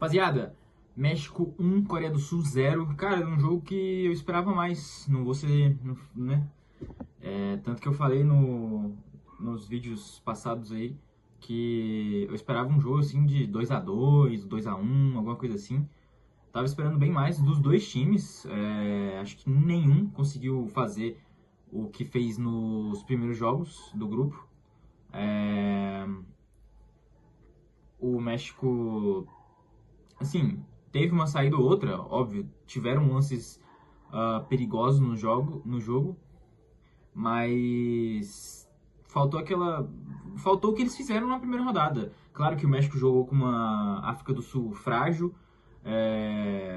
Rapaziada, México 1, Coreia do Sul 0. Cara, é um jogo que eu esperava mais. Não vou ser, né? Tanto que eu falei nos vídeos passados aí que eu esperava um jogo assim de 2-2, 2-1, alguma coisa assim. Tava esperando bem mais dos dois times. Acho que nenhum conseguiu fazer o que fez nos primeiros jogos do grupo. O México, assim, teve uma saída ou outra, óbvio, tiveram lances perigosos no jogo, mas faltou o que eles fizeram na primeira rodada. Claro que o México jogou com uma África do Sul frágil,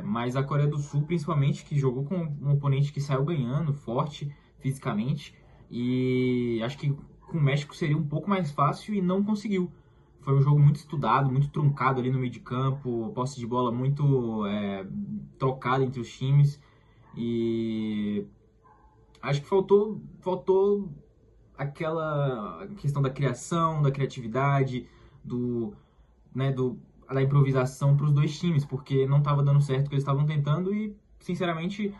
mas a Coreia do Sul, principalmente, que jogou com um oponente que saiu ganhando, forte fisicamente, e acho que com o México seria um pouco mais fácil e não conseguiu. Foi um jogo muito estudado, muito truncado ali no meio de campo, posse de bola muito trocada entre os times. E acho que faltou aquela questão da criação, da criatividade, do, da improvisação para os dois times, porque não estava dando certo o que eles estavam tentando e, sinceramente,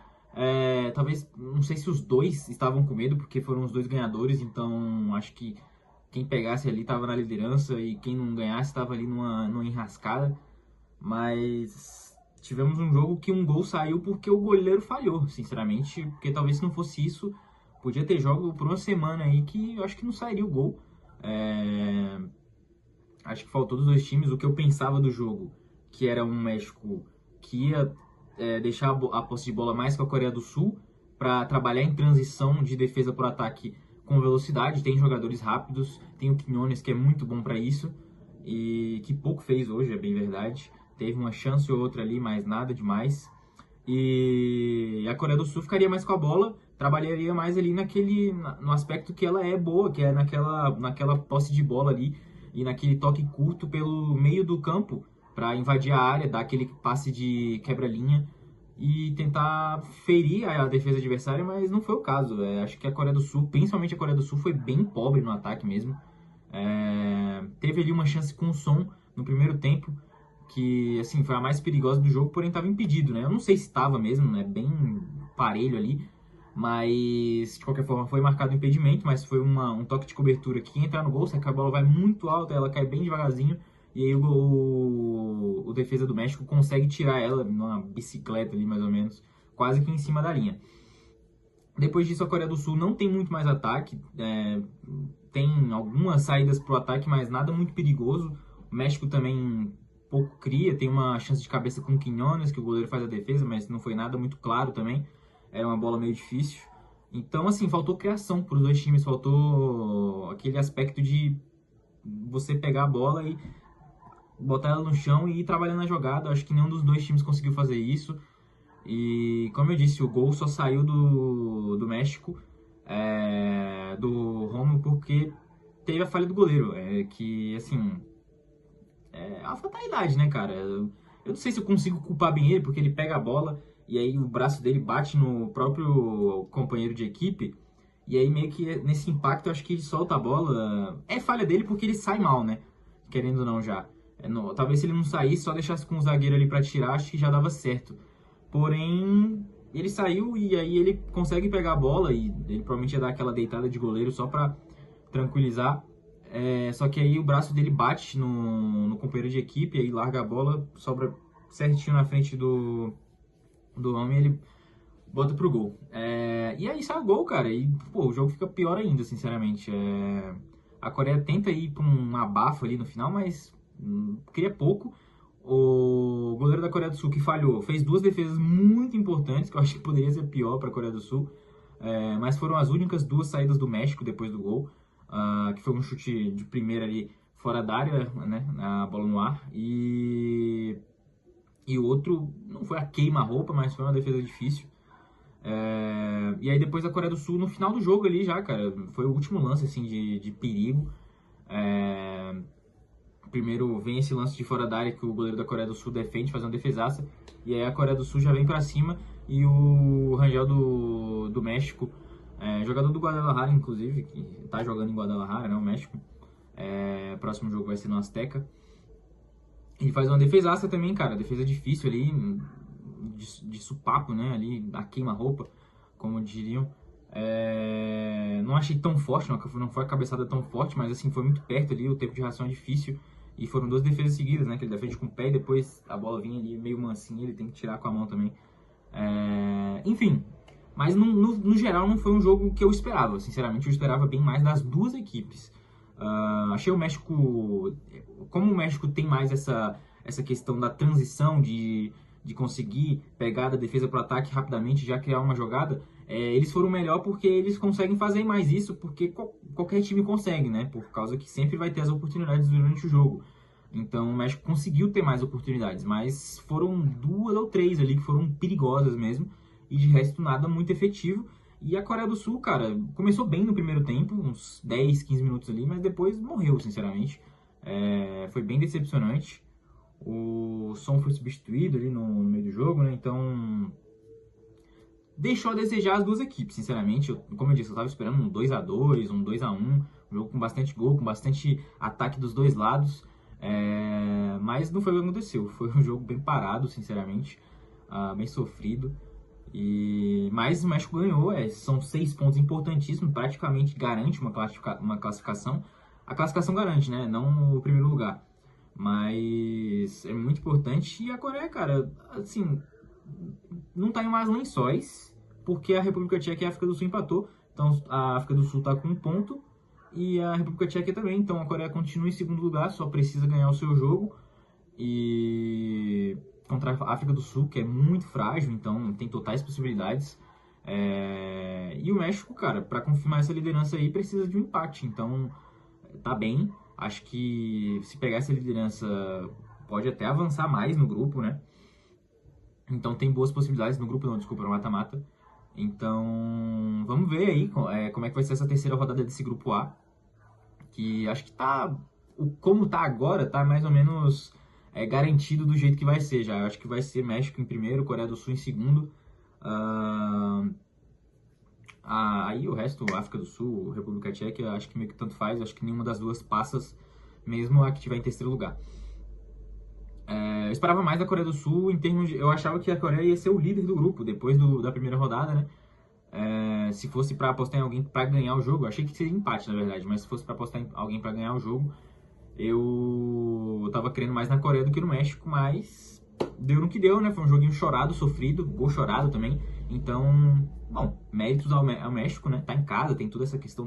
talvez, não sei se os dois estavam com medo, porque foram os dois ganhadores, então acho que quem pegasse ali estava na liderança e quem não ganhasse estava ali numa enrascada. Mas tivemos um jogo que um gol saiu porque o goleiro falhou, sinceramente. Porque talvez se não fosse isso, podia ter jogo por uma semana aí que eu acho que não sairia o gol. Acho que faltou dos dois times o que eu pensava do jogo, que era um México que ia deixar a posse de bola mais com a Coreia do Sul para trabalhar em transição de defesa por ataque com velocidade. Tem jogadores rápidos, tem o Quiñones que é muito bom para isso e que pouco fez hoje, é bem verdade. Teve uma chance ou outra ali, mas nada demais. E a Coreia do Sul ficaria mais com a bola, trabalharia mais ali no aspecto que ela é boa, que é naquela posse de bola ali e naquele toque curto pelo meio do campo para invadir a área, dar aquele passe de quebra-linha e tentar ferir a defesa adversária, mas não foi o caso. Acho que a Coreia do Sul, principalmente a Coreia do Sul, foi bem pobre no ataque mesmo. Teve ali uma chance com o Son no primeiro tempo, que assim foi a mais perigosa do jogo, porém estava impedido, né? Eu não sei se estava mesmo, né? Bem parelho ali, mas de qualquer forma foi marcado o impedimento, mas foi um toque de cobertura que entrar no gol, se a bola vai muito alta, ela cai bem devagarzinho, e aí o defesa do México consegue tirar ela numa bicicleta ali, mais ou menos, quase que em cima da linha. Depois disso, a Coreia do Sul não tem muito mais ataque, tem algumas saídas para o ataque, mas nada muito perigoso. O México também pouco cria, tem uma chance de cabeça com o Quiñones, que o goleiro faz a defesa, mas não foi nada muito claro também. Era uma bola meio difícil. Então, assim, faltou criação para os dois times, faltou aquele aspecto de você pegar a bola e botar ela no chão e ir trabalhando na jogada. Acho que nenhum dos dois times conseguiu fazer isso. E, como eu disse, o gol só saiu do México, do Romo, porque teve a falha do goleiro, que, assim, a fatalidade, né, cara? Eu não sei se eu consigo culpar bem ele, porque ele pega a bola e aí o braço dele bate no próprio companheiro de equipe, e aí meio que nesse impacto eu acho que ele solta a bola. É falha dele porque ele sai mal, né? Querendo ou não já. Talvez se ele não saísse, só deixasse com o zagueiro ali pra tirar, acho que já dava certo. Porém, ele saiu e aí ele consegue pegar a bola e ele provavelmente ia dar aquela deitada de goleiro só pra tranquilizar. Só que aí o braço dele bate no companheiro de equipe, aí larga a bola, sobra certinho na frente do homem e ele bota pro gol. E aí sai o gol, cara, e pô, o jogo fica pior ainda, sinceramente. A Coreia tenta ir pra um abafo ali no final, mas cria pouco. O goleiro da Coreia do Sul que falhou fez duas defesas muito importantes, que eu acho que poderia ser pior para a Coreia do Sul, mas foram as únicas duas saídas do México depois do gol, que foi um chute de primeira ali fora da área, né, a bola no ar, e o outro não foi a queima-roupa, mas foi uma defesa difícil. E aí depois a Coreia do Sul, no final do jogo ali já, cara, foi o último lance assim de perigo. Primeiro vem esse lance de fora da área que o goleiro da Coreia do Sul defende, faz uma defesaça, e aí a Coreia do Sul já vem pra cima, e o Rangel do México, jogador do Guadalajara, inclusive, que tá jogando em Guadalajara, né, o México, próximo jogo vai ser no Azteca, E faz uma defesaça também, cara. Defesa difícil ali, de supapo, né? Ali, a queima-roupa, como diriam. Não achei tão forte, não foi a cabeçada tão forte, mas assim, foi muito perto ali, o tempo de reação é difícil. E foram duas defesas seguidas, né? Que ele defende com o pé e depois a bola vinha ali meio mansinha, ele tem que tirar com a mão também. Enfim, mas no geral não foi um jogo que eu esperava. Sinceramente, eu esperava bem mais das duas equipes. Achei o México, como o México tem mais essa questão da transição de conseguir pegar da defesa para o ataque rapidamente, já criar uma jogada, eles foram melhor porque eles conseguem fazer mais isso, porque qualquer time consegue, né? Por causa que sempre vai ter as oportunidades durante o jogo. Então o México conseguiu ter mais oportunidades, mas foram 2 ou 3 ali que foram perigosas mesmo, e de resto nada muito efetivo. E a Coreia do Sul, cara, começou bem no primeiro tempo, uns 10, 15 minutos ali, mas depois morreu, sinceramente. Foi bem decepcionante. O Son foi substituído ali no meio do jogo, né? Então deixou a desejar as duas equipes, sinceramente. Como eu disse, eu estava esperando um 2-2, um 2-1, um jogo com bastante gol, com bastante ataque dos dois lados. Mas não foi o que aconteceu. Foi um jogo bem parado, sinceramente, bem sofrido. Mas o México ganhou, são 6 pontos importantíssimos, praticamente garante uma classificação. A classificação garante, né? Não o primeiro lugar. Mas é muito importante. E a Coreia, cara, assim, não tá em mais lençóis, porque a República Tcheca e a África do Sul empatou. Então a África do Sul tá com 1 ponto e a República Tcheca também. Então a Coreia continua em segundo lugar, só precisa ganhar o seu jogo. E contra a África do Sul, que é muito frágil, então tem totais possibilidades. E o México, cara, para confirmar essa liderança aí, precisa de um empate. Então tá bem. Acho que se pegar essa liderança, pode até avançar mais no grupo, né? Então tem boas possibilidades no grupo, não, desculpa, no mata-mata. Então vamos ver aí como é que vai ser essa terceira rodada desse grupo A. Que acho que como tá agora, tá mais ou menos garantido do jeito que vai ser já. Eu acho que vai ser México em primeiro, Coreia do Sul em segundo. Aí o resto, África do Sul, República Tcheca, acho que meio que tanto faz. Acho que nenhuma das duas passas, mesmo a que tiver em terceiro lugar. Eu esperava mais da Coreia do Sul em termos de... Eu achava que a Coreia ia ser o líder do grupo depois da primeira rodada, né? Se fosse pra apostar em alguém pra ganhar o jogo, eu achei que seria empate, na verdade, mas se fosse pra apostar em alguém pra ganhar o jogo, eu tava querendo mais na Coreia do que no México, mas deu no que deu, né? Foi um joguinho chorado, sofrido, gol chorado também. Então, bom, méritos ao México, né? Tá em casa, tem toda essa questão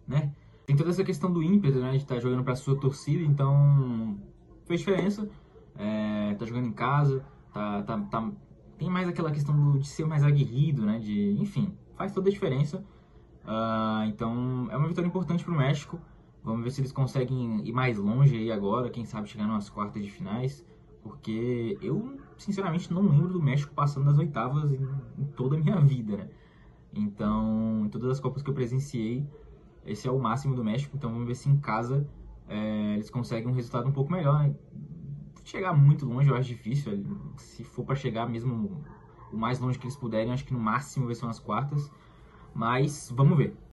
né? Tem toda essa questão do ímpeto, né? De estar jogando pra sua torcida, então fez diferença. Tá jogando em casa, tem mais aquela questão de ser mais aguerrido, né? Enfim, faz toda a diferença. Então é uma vitória importante pro México. Vamos ver se eles conseguem ir mais longe aí agora, quem sabe chegar nas quartas de finais, porque eu, sinceramente, não lembro do México passando das oitavas em toda a minha vida, né? Então, em todas as Copas que eu presenciei, esse é o máximo do México, então vamos ver se em casa eles conseguem um resultado um pouco melhor, né? Chegar muito longe eu acho difícil, se for para chegar mesmo o mais longe que eles puderem, acho que no máximo vai ser umas quartas, mas vamos ver.